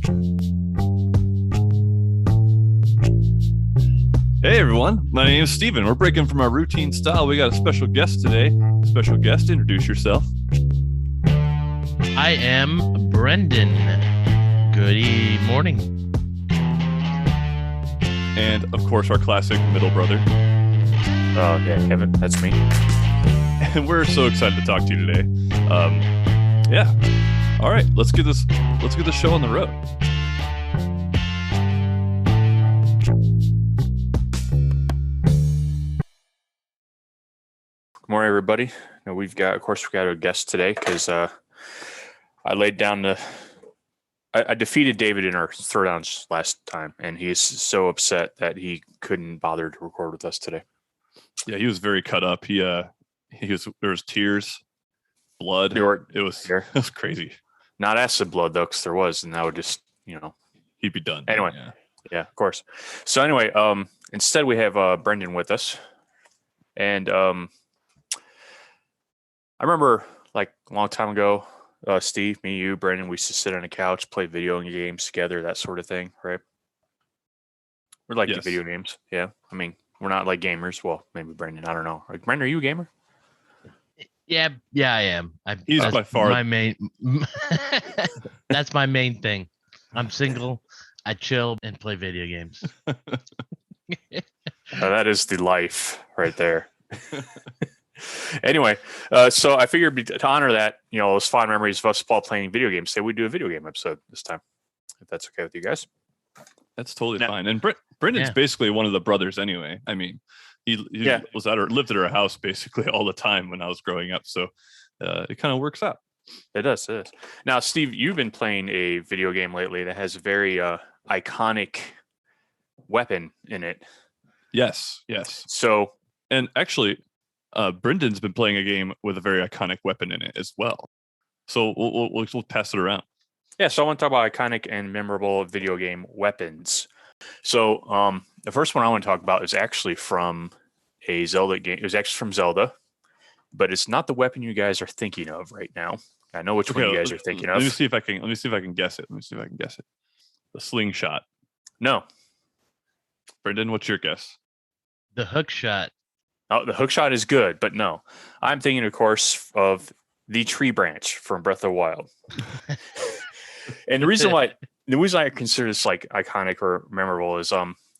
Hey everyone, my name is Steven. We're breaking from our routine style. We got a special guest today. Special guest, introduce yourself. I am Brendan. Good morning. And of course, our classic middle brother. Oh, yeah, Kevin, that's me. And we're so excited to talk to you today. Yeah. All right, let's get this show on the road. Good morning, everybody. Now we've got a guest today because I defeated David in our throwdowns last time, and he's so upset that he couldn't bother to record with us today. Yeah, he was very cut up. There was tears, blood. It was crazy. Not acid blood though, because there was, and that would just, he'd be done. Anyway, yeah, of course. So anyway, instead we have Brendan with us, and I remember like a long time ago, Steve, me, you, Brendan, we used to sit on a couch, play video games together, that sort of thing, right? We're like the video games, yeah. I mean, we're not like gamers. Well, maybe Brendan, I don't know. Like, Brendan, are you a gamer? Yeah, I am. He's by far my main. That's my main thing. I'm single. I chill and play video games. That is the life right there. Anyway, so I figured to honor that, those fond memories of us all playing video games, say we do a video game episode this time, if that's okay with you guys. That's totally fine. And Brendan's basically one of the brothers anyway. I mean, he lived at our house basically all the time when I was growing up. So it kind of works out. It does. Now, Steve, you've been playing a video game lately that has a very iconic weapon in it. Yes. So, and actually, Brendan's been playing a game with a very iconic weapon in it as well. So we'll pass it around. Yeah, so I want to talk about iconic and memorable video game weapons. So the first one I want to talk about is actually from a Zelda game. It was actually from Zelda, but it's not the weapon you guys are thinking of right now. I know which one you guys are thinking of. Let me see if I can guess it. The slingshot. No. Brendan, what's your guess? The hook shot. Oh, the hook shot is good, but no. I'm thinking, of course, of the tree branch from Breath of the Wild. And the reason why I consider this like iconic or memorable is,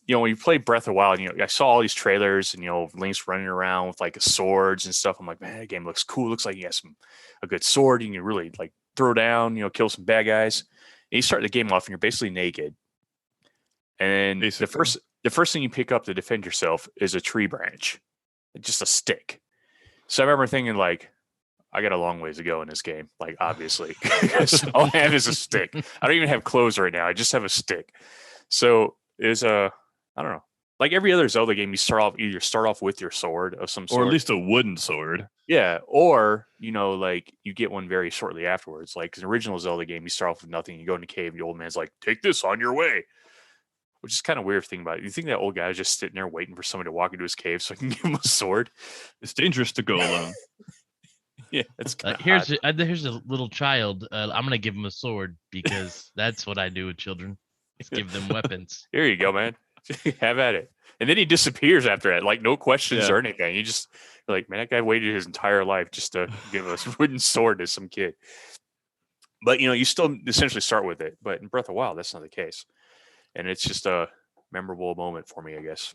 when you play Breath of the Wild, I saw all these trailers and, Link's running around with like swords and stuff. I'm like, man, that game looks cool. Looks like he has a good sword. You can really like throw down, kill some bad guys. And you start the game off and you're basically naked. And the first thing you pick up to defend yourself is a tree branch. Just a stick. So I remember thinking, like, I got a long ways to go in this game, like, obviously. All I have is a stick. I don't even have clothes right now. I just have a stick. So it's I don't know. Like every other Zelda game, you start off with your sword of some sort. Or at least a wooden sword. Yeah. Or, like you get one very shortly afterwards. Like an original Zelda game, you start off with nothing. You go in the cave, and the old man's like, take this on your way. Which is kind of weird thing about it. You think that old guy is just sitting there waiting for someone to walk into his cave so I can give him a sword? It's dangerous to go alone. Yeah, it's here's a little child. I'm gonna give him a sword because that's what I do with children. Just give them weapons. Here you go, man. Have at it. And then he disappears after that, like no questions or anything. You just like, man, that guy waited his entire life just to give a wooden sword to some kid. But you still essentially start with it. But in Breath of the Wild, that's not the case. And it's just a memorable moment for me, I guess.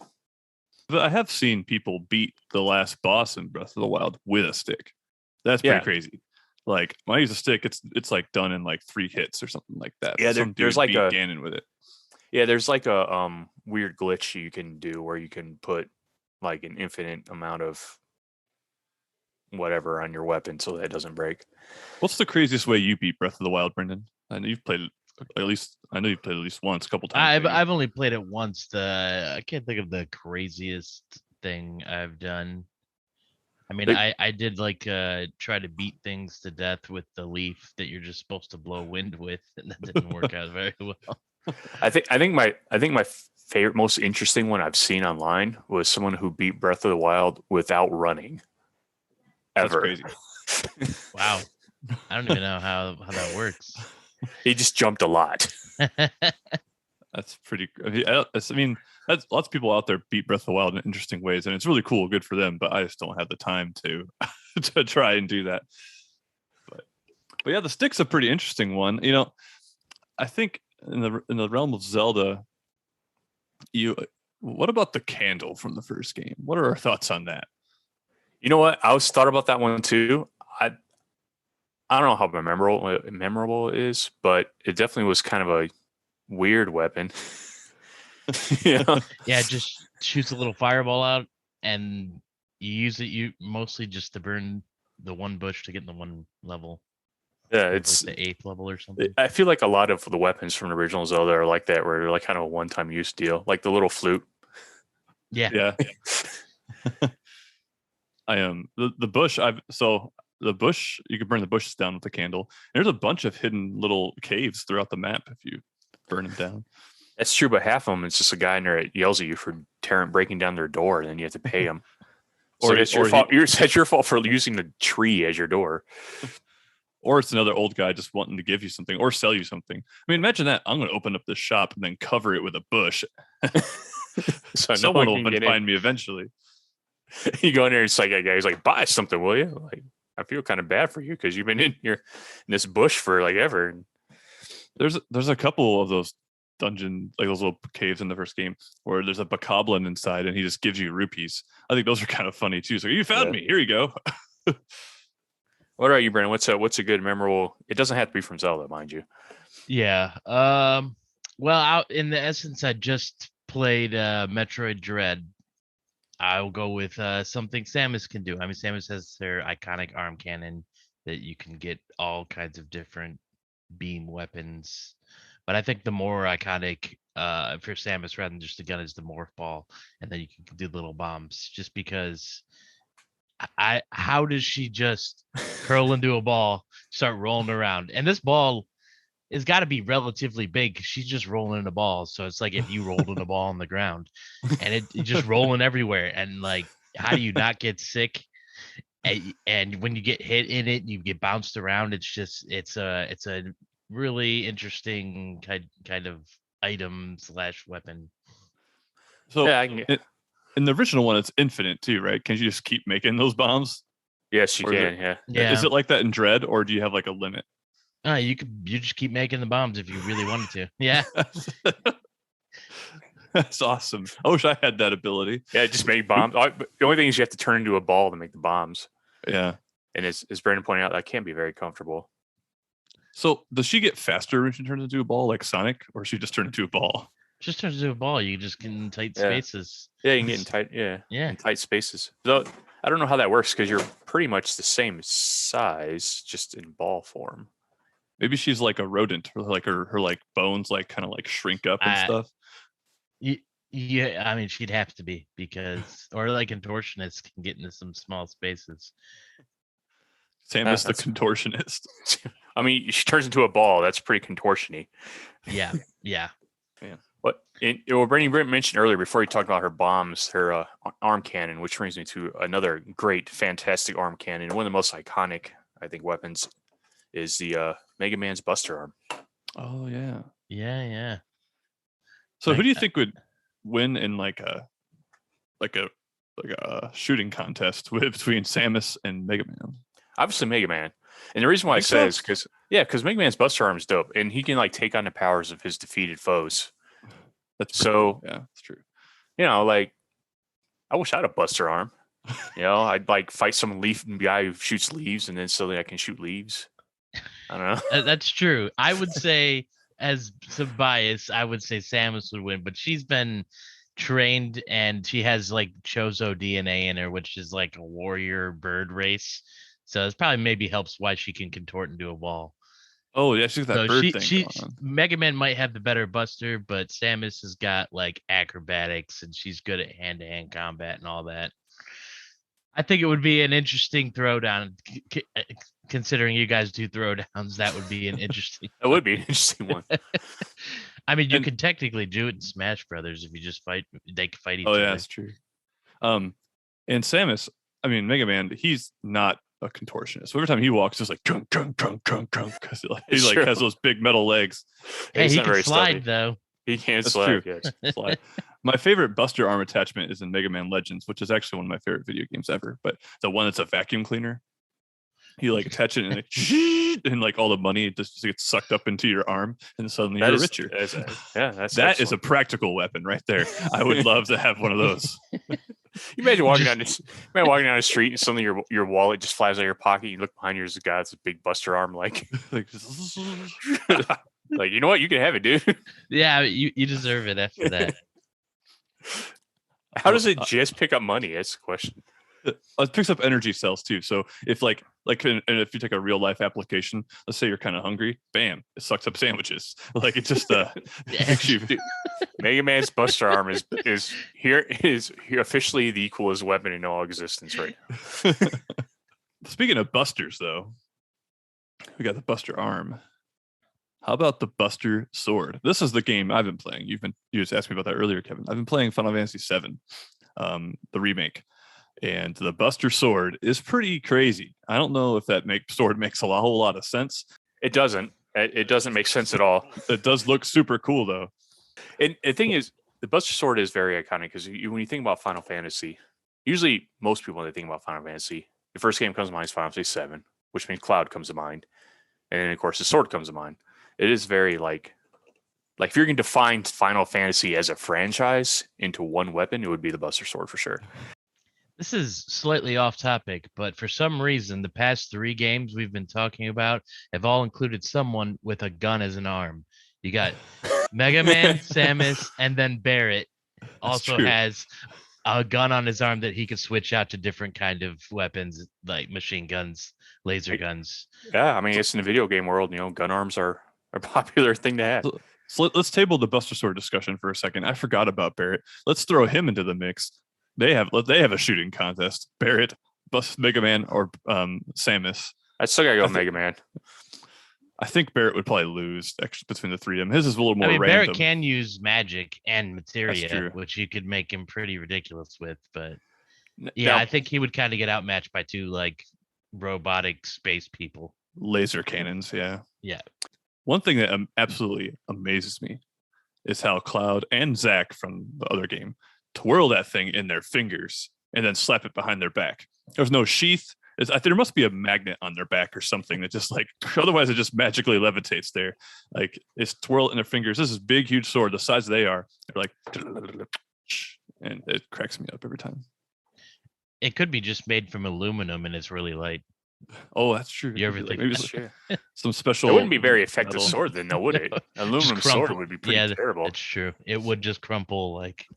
But I have seen people beat the last boss in Breath of the Wild with a stick. That's pretty crazy. Like when I use a stick, it's like done in like 3 hits or something like that. Yeah, there's like a Ganon with it. Yeah, there's like a weird glitch you can do where you can put like an infinite amount of whatever on your weapon so that it doesn't break. What's the craziest way you beat Breath of the Wild, Brendan? I know you've played at least once, a couple times. I've only played it once. I can't think of the craziest thing I've done. I mean, I did like try to beat things to death with the leaf that you're just supposed to blow wind with, and that didn't work out very well. I think my favorite, most interesting one I've seen online was someone who beat Breath of the Wild without running. Ever. That's crazy. Wow. I don't even know how that works. He just jumped a lot. That's pretty. I mean, that's lots of people out there beat Breath of the Wild in interesting ways, and it's really cool, good for them. But I just don't have the time to to try and do that. But yeah, the stick's a pretty interesting one. I think in the realm of Zelda, what about the candle from the first game? What are our thoughts on that? You know what? I was thought about that one too. I don't know how memorable it is, but it definitely was kind of a weird weapon. Yeah, just shoots a little fireball out, and you use it mostly just to burn the one bush to get in the one level. Yeah, it's like the 8th level or something. I feel like a lot of the weapons from the original Zelda are like that, where they're like kind of a one-time use deal, like the little flute. Yeah. I am the bush. The bush, you can burn the bushes down with the candle. There's a bunch of hidden little caves throughout the map if you burn them down. That's true, but half of them, it's just a guy in there that yells at you for breaking down their door, and then you have to pay him. So it's your fault. It's your fault for using the tree as your door. Or it's another old guy just wanting to give you something or sell you something. I mean, imagine that. I'm going to open up this shop and then cover it with a bush. So someone will find me eventually. You go in there and it's like a guy's like, buy something, will you? Like, I feel kind of bad for you because you've been in this bush for like ever. There's a couple of those dungeon, like those little caves in the first game where there's a bokoblin inside and he just gives you rupees. I think those are kind of funny too. So you found me. Here you go. What about you, Brandon? What's a good memorable? It doesn't have to be from Zelda, mind you. Yeah. Well, in the essence, I just played Metroid Dread. I'll go with something Samus can do. I mean, Samus has their iconic arm cannon that you can get all kinds of different beam weapons. But I think the more iconic for Samus rather than just a gun is the morph ball, and then you can do little bombs. Just because, how does she just curl into a ball, start rolling around, and this ball has got to be relatively big because she's just rolling in a ball. So it's like if you rolled in a ball on the ground, and it just rolling everywhere, and like, how do you not get sick? And when you get hit in it, you get bounced around. It's a really interesting kind of item / weapon. So in the original one, it's infinite too, right? Can you just keep making those bombs? Yes, you can. Yeah. Is it like that in Dread, or do you have like a limit? You just keep making the bombs if you really wanted to. Yeah. That's awesome. I wish I had that ability. Yeah, just make bombs. The only thing is you have to turn into a ball to make the bombs. Yeah. And as Brandon pointed out, that can be very comfortable. So does she get faster when she turns into a ball like Sonic, or she just turns into a ball? Just turns into a ball. You just get in tight spaces. Yeah, you can get in tight. In tight spaces. Though I don't know how that works because you're pretty much the same size, just in ball form. Maybe she's like a rodent, or like her like bones like kind of like shrink up and stuff. Yeah, I mean she'd have to be or like contortionists can get into some small spaces. Samus the contortionist. I mean, she turns into a ball. That's pretty contortiony. Yeah. What Brandon mentioned earlier before he talked about her bombs, her arm cannon, which brings me to another great, fantastic arm cannon. One of the most iconic, I think, weapons is the Mega Man's Buster Arm. Oh yeah. Yeah. So who do you think would win in like a shooting contest between Samus and Mega Man? Obviously Mega Man. And the reason why I say is because Mega Man's Buster Arm is dope, and he can like take on the powers of his defeated foes. That's true. Like I wish I had a Buster Arm. I'd like fight some guy who shoots leaves, and then suddenly I can shoot leaves. I don't know. That's true. I would say, as some bias, I would say Samus would win, but she's been trained and she has like Chozo DNA in her, which is like a warrior bird race. So it's probably maybe helps why she can contort into a ball. Oh yeah, she's that bird thing. Mega Man might have the better Buster, but Samus has got like acrobatics and she's good at hand-to-hand combat and all that. I think it would be an interesting throwdown. Considering you guys do throwdowns, that would be an interesting. That would be an interesting one. I mean, you can technically do it in Smash Brothers if you just fight. They can fight each other. Oh yeah, that's true. And Samus, I mean Mega Man, he's not a contortionist. Every time he walks, it's like drunk, because he It's like true. has those big metal legs. Hey, He's he not can very slide stealthy. though. He can't That's slide. true. Yes. Slide. My favorite Buster arm attachment is in Mega Man Legends, which is actually one of my favorite video games ever. But the one that's a vacuum cleaner, you like attach it and and like all the money just gets sucked up into your arm, and suddenly you're richer. That's That is a practical weapon right there. I would love to have one of those. You imagine walking down the street and suddenly your wallet just flies out of your pocket. You look behind you, there's a guy with a big Buster arm, like, Like, like, you know what? You can have it, dude. Yeah, you deserve it after that. How does it just pick up money? That's the question. It picks up energy cells too. So if and if you take a real life application, let's say you're kind of hungry, bam, it sucks up sandwiches. Like it just makes you. Mega Man's Buster arm is officially the coolest weapon in all existence right now. Speaking of busters, though, we got the Buster arm. How about the Buster sword? This is the game I've been playing. You just asked me about that earlier, Kevin. I've been playing Final Fantasy VII, the remake. And the Buster sword is pretty crazy. I don't know if that sword makes a whole lot of sense. It doesn't. It doesn't make sense at all. It does look super cool, though. And the thing is, the Buster sword is very iconic because when you think about Final Fantasy, usually most people, when they think about Final Fantasy, the first game comes to mind is Final Fantasy VII, which means Cloud comes to mind. And then, of course, the sword comes to mind. It is very like if you're going to define Final Fantasy as a franchise into one weapon, it would be the Buster sword for sure. This is slightly off topic, but for some reason, the past 3 games we've been talking about have all included someone with a gun as an arm. You got Mega Man, Samus, and then Barrett also has a gun on his arm that he could switch out to different kind of weapons, like machine guns, laser guns. Yeah, I mean, it's in the video game world, gun arms are a popular thing to have. So let's table the Buster sword discussion for a second. I forgot about Barrett. Let's throw him into the mix. They have a shooting contest. Barrett, Mega Man, or Samus. I still gotta go with Mega Man. I think Barrett would probably lose between the 3 of them. His is a little more random. Barrett can use magic and materia, which you could make him pretty ridiculous with. But yeah, I think he would kind of get outmatched by 2 like robotic space people. Laser cannons, yeah. Yeah. One thing that absolutely amazes me is how Cloud and Zack from the other game twirl that thing in their fingers and then slap it behind their back. There's no sheath. There must be a magnet on their back or something that just otherwise it just magically levitates there. Like it's twirl it in their fingers. This is big, huge sword, the size they are. They're like, and it cracks me up every time. It could be just made from aluminum and it's really light. Oh, that's true. You ever think maybe some special? It wouldn't be very effective sword then, though, would it? Aluminum sword would be pretty terrible. It's true. It would just crumple like.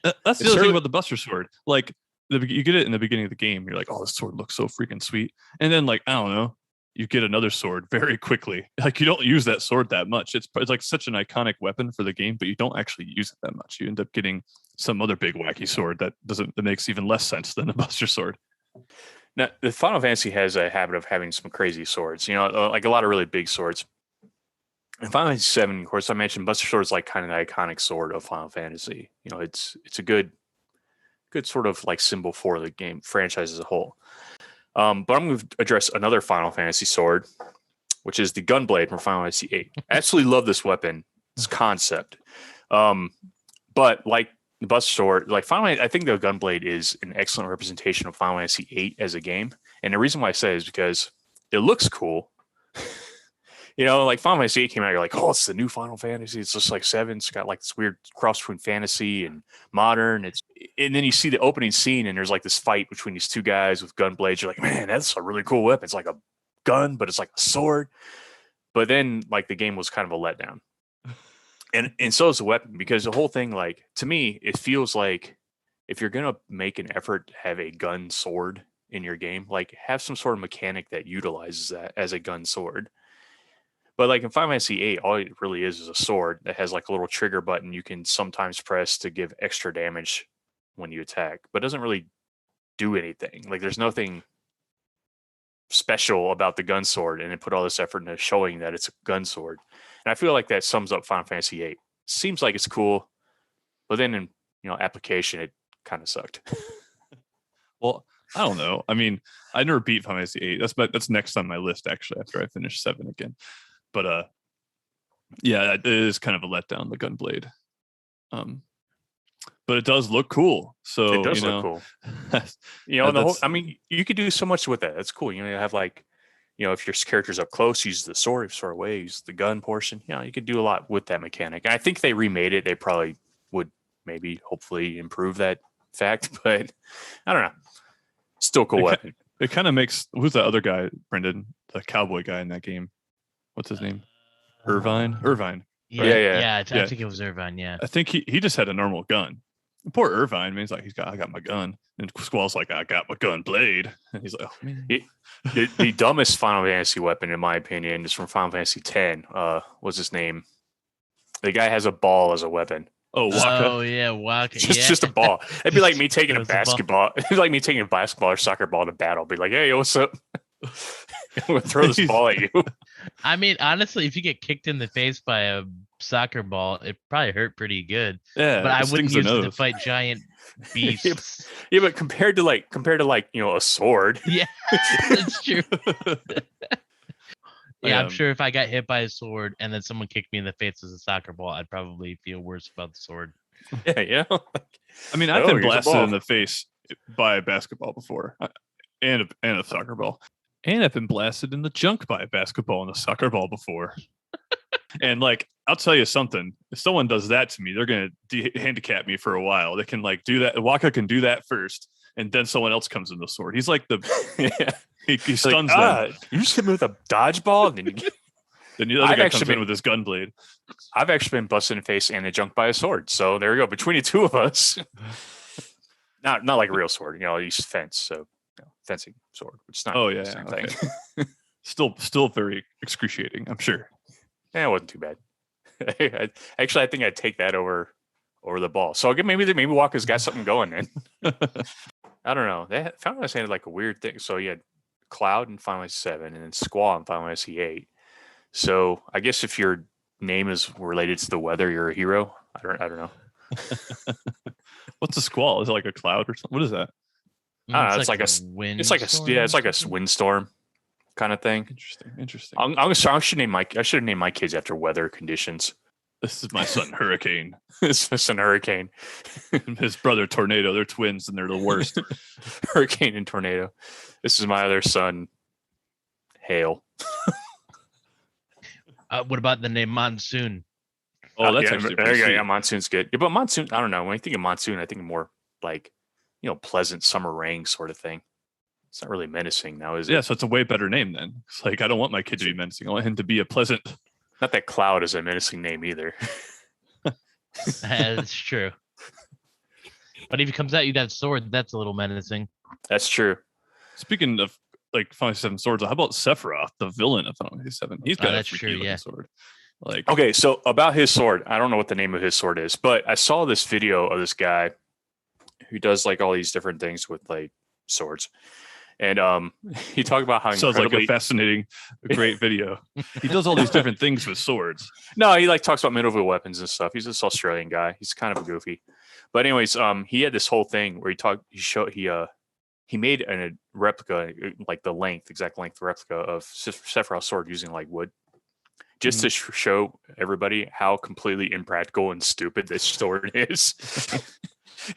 That's the other thing about the Buster sword. Like you get it in the beginning of the game, you're like, "Oh, this sword looks so freaking sweet," and then I don't know, you get another sword very quickly. Like you don't use that sword that much. It's like such an iconic weapon for the game, but you don't actually use it that much. You end up getting some other big wacky sword that makes even less sense than the Buster sword. Now, the Final Fantasy has a habit of having some crazy swords, like a lot of really big swords. In Final Fantasy VII, of course, I mentioned Buster Sword is like kind of the iconic sword of Final Fantasy. It's a good sort of like symbol for the game franchise as a whole. But I'm going to address another Final Fantasy sword, which is the Gunblade from Final Fantasy VIII. I absolutely love this weapon, this concept. But like the Buster Sword, I think the Gunblade is an excellent representation of Final Fantasy VIII as a game. And the reason why I say is because it looks cool. Like Final Fantasy VIII came out, you're like, oh, it's the new Final Fantasy. It's just like 7. It's got like this weird cross between fantasy and modern. And then you see the opening scene and there's like this fight between these 2 guys with gunblades. You're like, man, that's a really cool weapon. It's like a gun, but it's like a sword. But then like the game was kind of a letdown. And so is the weapon, because the whole thing, like, to me, it feels like if you're going to make an effort to have a gun sword in your game, like have some sort of mechanic that utilizes that as a gun sword. But like in Final Fantasy VIII, all it really is a sword that has like a little trigger button you can sometimes press to give extra damage when you attack, but it doesn't really do anything. Like there's nothing special about the gun sword, and it put all this effort into showing that it's a gun sword. And I feel like that sums up Final Fantasy VIII. Seems like it's cool, but then in application, it kind of sucked. Well, I don't know. I mean, I never beat Final Fantasy 8. That's next on my list actually after I finish 7 again. But yeah, it is kind of a letdown, the Gunblade. But it does look cool. So It does look cool. And the whole, I mean, you could do so much with that. That's cool. You have like, if your character's up close, use the sword. If far away, use the gun portion. You could do a lot with that mechanic. And I think they remade it. They probably would maybe hopefully improve that fact, but I don't know. Still cool weapon. It kind of makes, who's that other guy, Brendan, the cowboy guy in that game? What's his name? Irvine. Yeah, right? yeah. I think it was Irvine. Yeah. I think he just had a normal gun. Poor Irvine, man. He's like, I got my gun. And Squall's like, I got my gun blade. And he's like, oh, man. The dumbest Final Fantasy weapon, in my opinion, is from Final Fantasy X. What's his name? The guy has a ball as a weapon. Oh, Waka. Oh, yeah, Waka. Just a ball. It'd be like me taking a basketball. It'd be like me taking a basketball or soccer ball to battle. Be like, hey, what's up? I'm gonna throw this ball at you. I mean, honestly, if you get kicked in the face by a soccer ball, it probably hurt pretty good. Yeah, but I wouldn't use it to fight giant beasts. Yeah, but compared to like a sword. Yeah, that's true. Yeah, I'm sure if I got hit by a sword and then someone kicked me in the face with a soccer ball, I'd probably feel worse about the sword. Yeah. I mean, I've been blasted in the face by a basketball before, and a soccer ball. And I've been blasted in the junk by a basketball and a soccer ball before. And like, I'll tell you something. If someone does that to me, they're going to handicap me for a while. They can like do that. Waka can do that first. And then someone else comes in the sword. He's like he stuns them. You just hit me with a dodgeball. And then the other guy comes in with his gun blade. I've actually been busted in the face and a junk by a sword. So there we go. Between the two of us. Not like a real sword. I use fence. So fencing sword, which is not the same thing. Still very excruciating, I'm sure. Yeah, it wasn't too bad. Actually, I think I'd take that over the ball. So maybe Walker's got something going then. I don't know. They Final Fantasy had like a weird thing. So you had Cloud in Final Fantasy 7 and then Squall in Final Fantasy 8. So I guess if your name is related to the weather, you're a hero. I don't know. What's a Squall? Is it like a cloud or something? What is that? It's like a wind. It's like a windstorm kind of thing. Interesting. I should have named my kids after weather conditions. This is my son, Hurricane. This is my son, Hurricane. His brother, Tornado. They're twins, and they're the worst. Hurricane and Tornado. This is my other son, Hail. What about the name Monsoon? Oh, that's actually there you go. Yeah, Monsoon's good. Yeah, but Monsoon, I don't know. When I think of Monsoon, I think of more like, pleasant summer rain sort of thing. It's not really menacing now, is it? Yeah, so it's a way better name then. It's like, I don't want my kid to be menacing. I want him to be a pleasant. Not that Cloud is a menacing name either. That's true. But if he comes at you that sword, that's a little menacing. That's true. Speaking of like Final Fantasy 7 swords, how about Sephiroth, the villain of Final Fantasy 7? He's got a freaky looking sword. Like, okay, so about his sword, I don't know what the name of his sword is, but I saw this video of this guy who does like all these different things with like swords. And he talked about how sounds like a fascinating, great video. He does all these different things with swords. No, he like talks about medieval weapons and stuff. He's this Australian guy. He's kind of a goofy. But anyways, he had this whole thing where he made a replica, like the exact length replica of Sephiroth's sword using like wood, just to show everybody how completely impractical and stupid this sword is.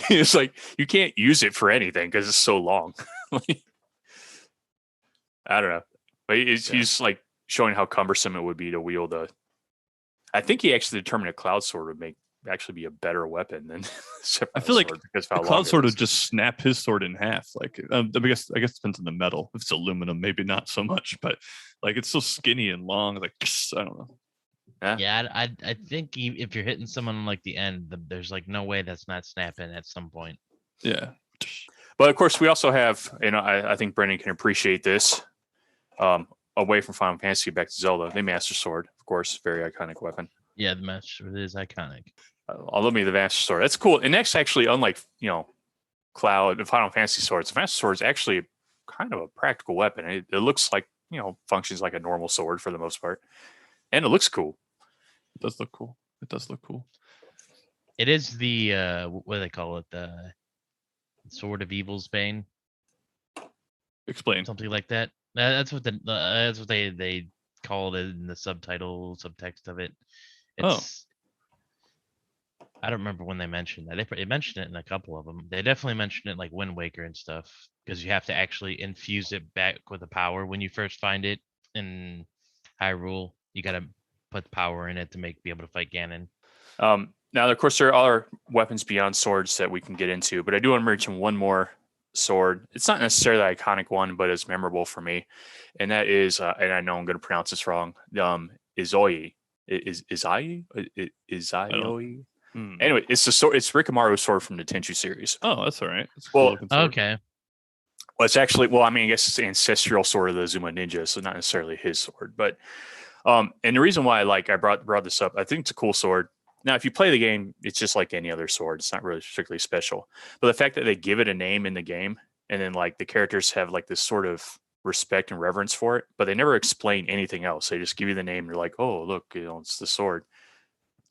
It's like, you can't use it for anything because it's so long. I don't know, but he's like showing how cumbersome it would be to wield I think he actually determined a Cloud sword would actually be a better weapon than I feel like the Cloud sword would just snap his sword in half. Like, I guess it depends on the metal. If it's aluminum, maybe not so much, but like it's so skinny and long. Like, I don't know. Yeah, I think if you're hitting someone on like the end, there's like no way that's not snapping at some point. Yeah. But of course, we also have, I think Brendan can appreciate this. Away from Final Fantasy, back to Zelda, the Master Sword, of course, very iconic weapon. Yeah, the Master Sword is iconic. I love me the Master Sword. That's cool. And that's actually, unlike Cloud and Final Fantasy swords, the Master Sword is actually kind of a practical weapon. It looks like functions like a normal sword for the most part, and it looks cool. It does look cool. It is the what do they call it? The Sword of Evil's Bane. Explain. something like that. That's what that's what they called it in the subtext of it. It's I don't remember when they mentioned that. They mentioned it in a couple of them. They definitely mentioned it like Wind Waker and stuff because you have to actually infuse it back with the power when you first find it in Hyrule. You got to put power in it to be able to fight Ganon. Now, of course, there are other weapons beyond swords that we can get into, but I do want to mention one more sword. It's not necessarily the iconic one, but it's memorable for me, and that is, and I know I'm going to pronounce this wrong. Izoi, Izoi. Anyway, it's the sword. It's Rikimaru's sword from the Tenchu series. Oh, that's all right. That's a cool looking sword. Okay. Well, it's actually, well, I mean, I guess it's the ancestral sword of the Zuma ninja, so not necessarily his sword. But and the reason why I brought this up, I think it's a cool sword. Now, if you play the game, it's just like any other sword. It's not really particularly special. But the fact that they give it a name in the game, and then like the characters have like this sort of respect and reverence for it, but they never explain anything else. They just give you the name. They're like, oh, look, it's the sword.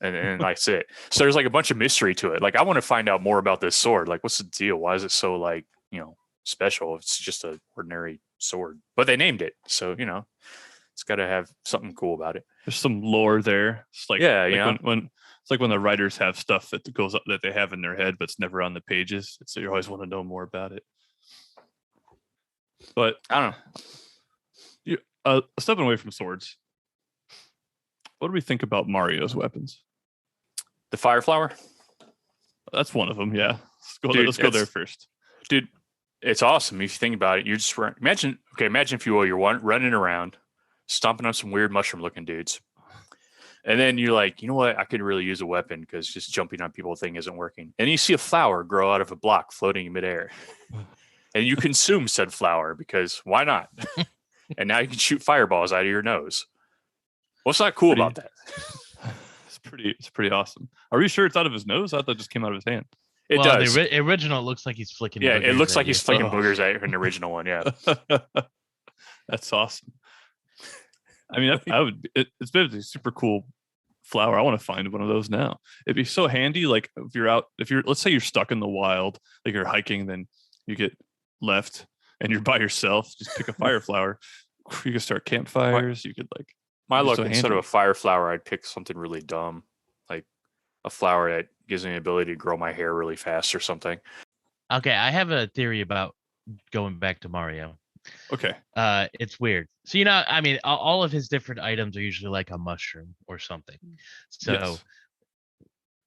And that's it. So there's like a bunch of mystery to it. Like, I want to find out more about this sword. Like, what's the deal? Why is it so like, special? It's just an ordinary sword, but they named it. So, it's got to have something cool about it. There's some lore there. It's like, when it's like when the writers have stuff that goes up that they have in their head, but it's never on the pages. So you always want to know more about it. But I don't know. Stepping away from swords, what do we think about Mario's weapons? The fire flower? That's one of them. Yeah. Let's go there first. Dude, it's awesome. If you think about it, you're just imagine if you will, you're running around, stomping on some weird mushroom looking dudes. And then you're like, you know what? I could really use a weapon because just jumping on people thing isn't working. And you see a flower grow out of a block floating in midair. And you consume said flower because why not? And now you can shoot fireballs out of your nose. What's not cool about that? It's pretty awesome. Are we sure it's out of his nose? I thought it just came out of his hand. It does. The original looks like he's flicking. Yeah, it looks like he's flicking boogers at an original one. Yeah, that's awesome. I mean, it's been a super cool flower. I want to find one of those now. It'd be so handy. Like let's say you're stuck in the wild, like you're hiking, then you get left and you're by yourself. Just pick a fire flower. You can start campfires. You could like. My luck, instead of a fire flower, I'd pick something really dumb, like a flower that gives me the ability to grow my hair really fast or something. Okay, I have a theory about going back to Mario. Okay. It's weird. So, I mean, all of his different items are usually like a mushroom or something. So,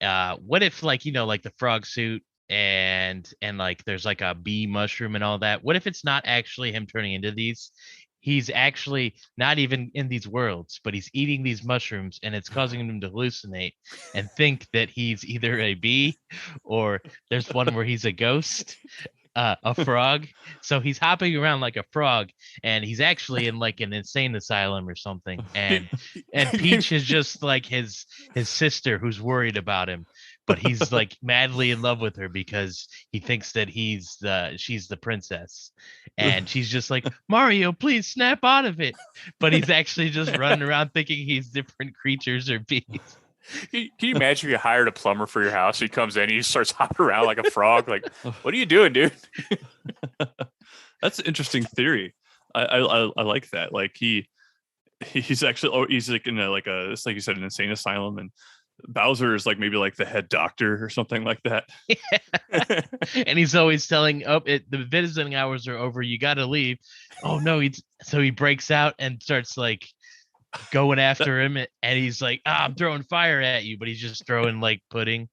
yes. What if like the frog suit and like there's like a bee mushroom and all that? What if it's not actually him turning into these? He's actually not even in these worlds, but he's eating these mushrooms and it's causing him to hallucinate and think that he's either a bee or there's one where he's a ghost, a frog. So he's hopping around like a frog and he's actually in like an insane asylum or something. And Peach is just like his sister who's worried about him. But he's like madly in love with her because he thinks that she's the princess. And she's just like, Mario, please snap out of it. But he's actually just running around thinking he's different creatures or bees. Can you imagine if you hired a plumber for your house? He comes in, he starts hopping around like a frog. Like, what are you doing, dude? That's an interesting theory. I like that. Like he's actually, he's like in it's like you said, an insane asylum, and Bowser is like maybe like the head doctor or something like that. Yeah. And he's always telling, the visiting hours are over, you got to leave. Oh no, so he breaks out and starts like going after him, and he's like, I'm throwing fire at you, but he's just throwing like pudding.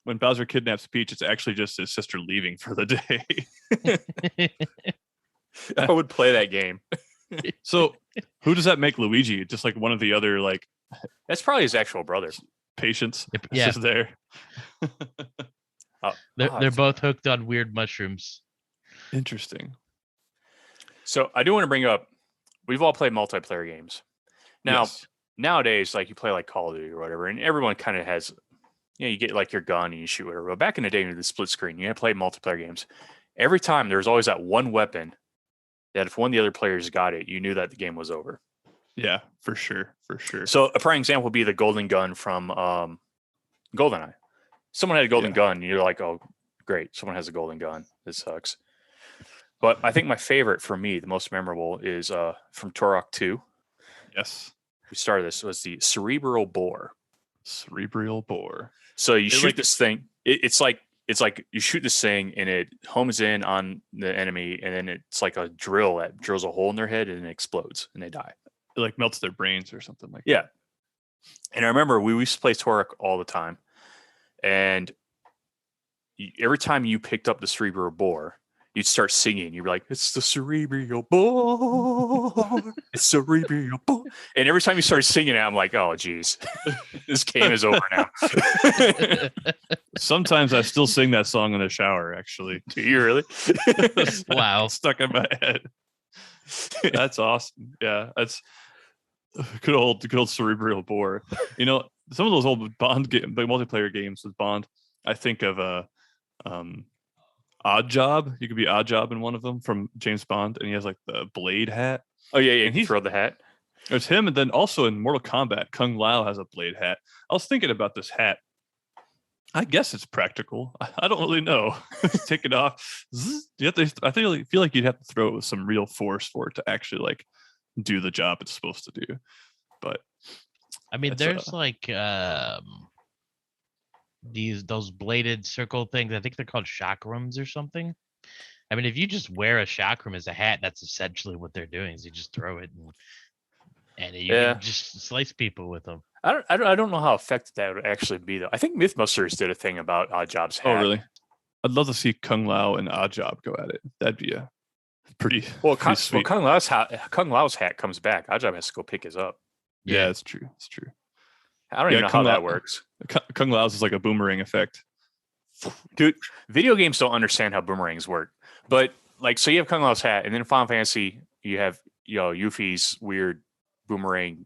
When Bowser kidnaps Peach, it's actually just his sister leaving for the day. I would play that game. So who does that make Luigi? Just like one of the other like that's probably his actual brother. Patients. Yeah. Just there. They're both hooked on weird mushrooms. Interesting. So I do want to bring up, we've all played multiplayer games. Now, Nowadays, like you play like Call of Duty or whatever, and everyone kind of has, you get like your gun and you shoot whatever. But back in the day with the split screen, you had to play multiplayer games. Every time there was always that one weapon that if one of the other players got it, you knew that the game was over. Yeah, for sure. So a prime example would be the golden gun from GoldenEye. Someone had a golden gun, and you're like, oh, great, someone has a golden gun. This sucks. But I think my favorite for me, the most memorable, is from Turok 2. Yes. We started this was the cerebral bore. Cerebral bore. So you shoot like- this thing. It's like you shoot this thing and it homes in on the enemy, and then it's like a drill that drills a hole in their head and it explodes and they die. It like melts their brains or something like Yeah. And I remember we used to play Turok all the time, and every time you picked up the cerebral bore, you'd start singing. You'd be like, "It's the cerebral bore, it's cerebral bore," and every time you started singing it, I'm like, "Oh, geez, this game is over now." that. Sometimes I still sing that song in the shower, actually. Do you really? Wow. Stuck in my head. That's awesome. Yeah, that's good old cerebral bore. You know, some of those old Bond the multiplayer games with Bond, I think of Odd Job. You could be Odd Job in one of them from James Bond, and he has like the blade hat. Oh yeah. And You he's throw the hat. There's him, and then also in Mortal Kombat, Kung Lao has a blade hat. I was thinking about this hat. I guess it's practical. I don't really know. Take it off. You have to. I feel like you'd have to throw it with some real force for it to actually like do the job it's supposed to do. But I mean, It's, there's like those bladed circle things. I think they're called chakrams or something. I mean, if you just wear a chakram as a hat, that's essentially what they're doing. Is you just throw it and you can just slice people with them. I don't know how effective that would actually be though. I think Mythbusters did a thing about Odd Job's hat. oh, really? I'd love to see Kung Lao and Odd Job go at it. That'd be a pretty sweet. Kung Lao's hat comes back. Odd Job has to go pick his up. Yeah, it's true. It's true. I don't even know how that works. Kung Lao's is like a boomerang effect. Dude, video games don't understand how boomerangs work. But like, so you have Kung Lao's hat, and then in Final Fantasy, you have Yuffie's weird boomerang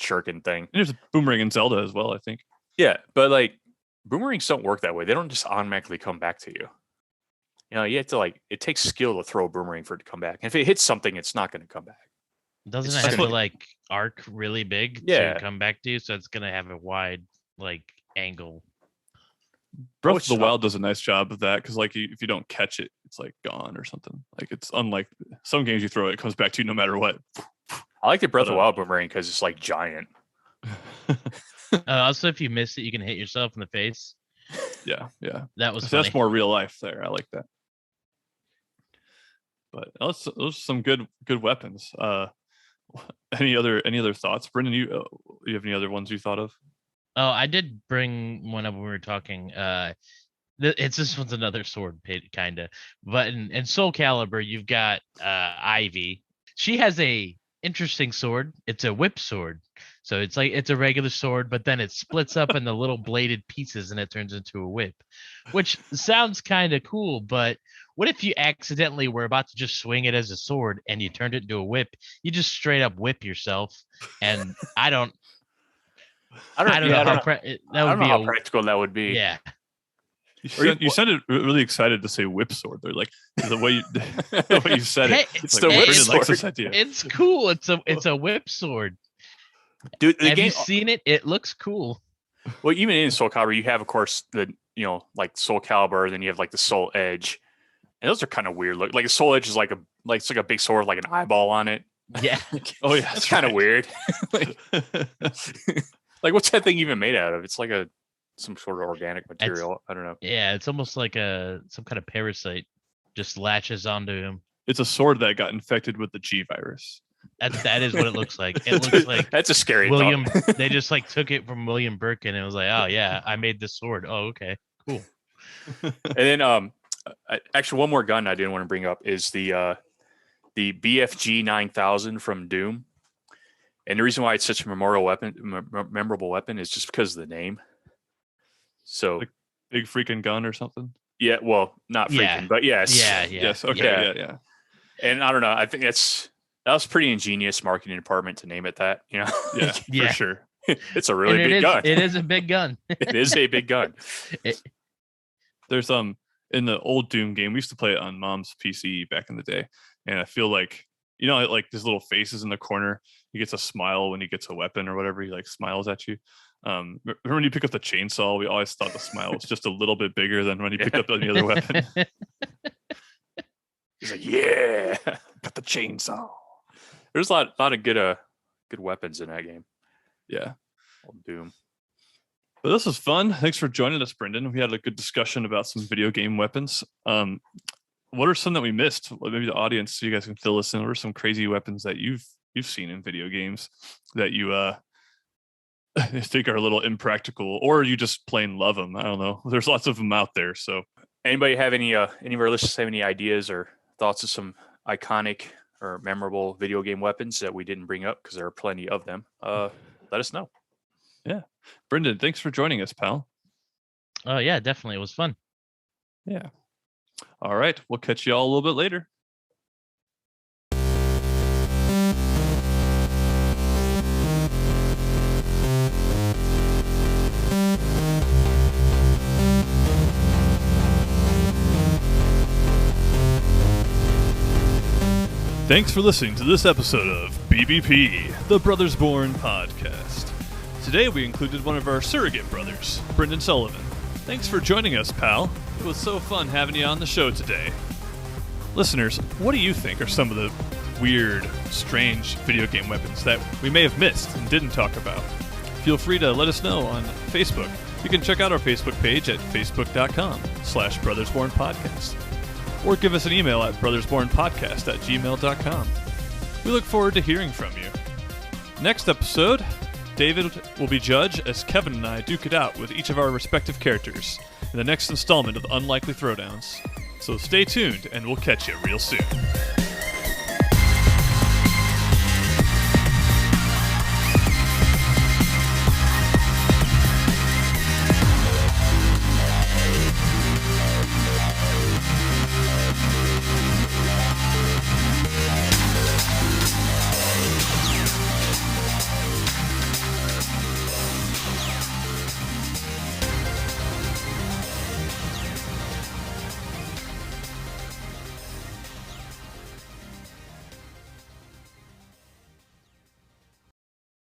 shuriken thing. And there's a boomerang in Zelda as well, I think. Yeah, but like boomerangs don't work that way. They don't just automatically come back to you. You have to it takes skill to throw a boomerang for it to come back. And if it hits something, it's not going to come back. Doesn't It's it have to funny. like arc really big Yeah. to come back to you? So it's gonna have a wide like angle. Breath it's of the not- Wild does a nice job of that because, like, if you don't catch it, it's like gone or something. Like, it's unlike some games you throw it, it comes back to you no matter what. I like the Breath of the But, Wild boomerang because it's like giant. Also, if you miss it, you can hit yourself in the face. yeah. That was So funny. that's more real life there. I like that. But those are some good weapons. Any other thoughts, Brendan? You have any other ones you thought of? Oh, I did bring one up when we were talking. This one's another sword pit kind of, but in Soul Calibur, you've got Ivy. She has a interesting sword. It's a whip sword, so it's a regular sword, but then it splits up into little bladed pieces and it turns into a whip, which sounds kind of cool. But what if you accidentally were about to just swing it as a sword and you turned it into a whip? You just straight up whip yourself, and I don't know how how practical that would be. yeah. You sounded really excited to say whip sword. They're like the way you said Hey, it. it's Like, the whip Brendan likes this sword. idea. It's cool. It's a whip sword. Dude, the Have game. you seen it? It looks cool. Well, even in Soul Calibur, you have, of course, the like Soul Calibur, then you have like the Soul Edge, and those are kind of weird. Like a Soul Edge is like it's like a big sword, with, like an eyeball on it. Yeah. Oh yeah, That's kind of weird. Like, what's that thing even made out of? It's like some sort of organic material. I don't know. Yeah, it's almost like some kind of parasite just latches onto him. It's a sword that got infected with the G virus. That is what it looks like. It looks like That's a scary William. thought. They just like took it from William Birkin and it was like, oh yeah, I made this sword. Oh okay, cool. And then actually one more gun I didn't want to bring up is the BFG 9000 from Doom. And the reason why it's such a memorable weapon is just because of the name. So Like big freaking gun or something. yeah, well, not freaking, Yeah. but yes. Yeah. Yes. Okay. Yeah. And I don't know. I think that was pretty ingenious marketing department to name it that. Yeah. Yeah. For sure. It's a really And big gun. It is a big gun. It is a big gun. There's in the old Doom game, we used to play it on Mom's PC back in the day, and I feel like like these little faces in the corner. He gets a smile when he gets a weapon or whatever. He like smiles at you. Remember when you pick up the chainsaw? We always thought the smile was just a little bit bigger than when you picked up any other weapon. He's like, yeah, Got the chainsaw. there's a lot of good weapons in that game. Yeah. Old Doom. But this was fun. Thanks for joining us, Brendan. We had a good discussion about some video game weapons. What are some that we missed? Well, maybe the audience, so you guys can fill us in. What are some crazy weapons that you've seen in video games that you think are a little impractical, or you just plain love them? I don't know. There's lots of them out there. So, Anybody have any of our listeners have any ideas or thoughts of some iconic or memorable video game weapons that we didn't bring up, because there are plenty of them? Let us know. Yeah, Brendan, thanks for joining us, pal. Oh yeah, definitely. It was fun. Yeah. All right. We'll catch you all a little bit later. Thanks for listening to this episode of BBP, the Brothers Born podcast. Today we included one of our surrogate brothers, Brendan Sullivan. Thanks for joining us, pal. It was so fun having you on the show today. Listeners, what do you think are some of the weird, strange video game weapons that we may have missed and didn't talk about? Feel free to let us know on Facebook. You can check out our Facebook page at facebook.com/brothersbornpodcast. Or give us an email at brothersbornpodcast@gmail.com. We look forward to hearing from you. Next episode, David will be judge as Kevin and I duke it out with each of our respective characters in the next installment of Unlikely Throwdowns. So stay tuned, and we'll catch you real soon.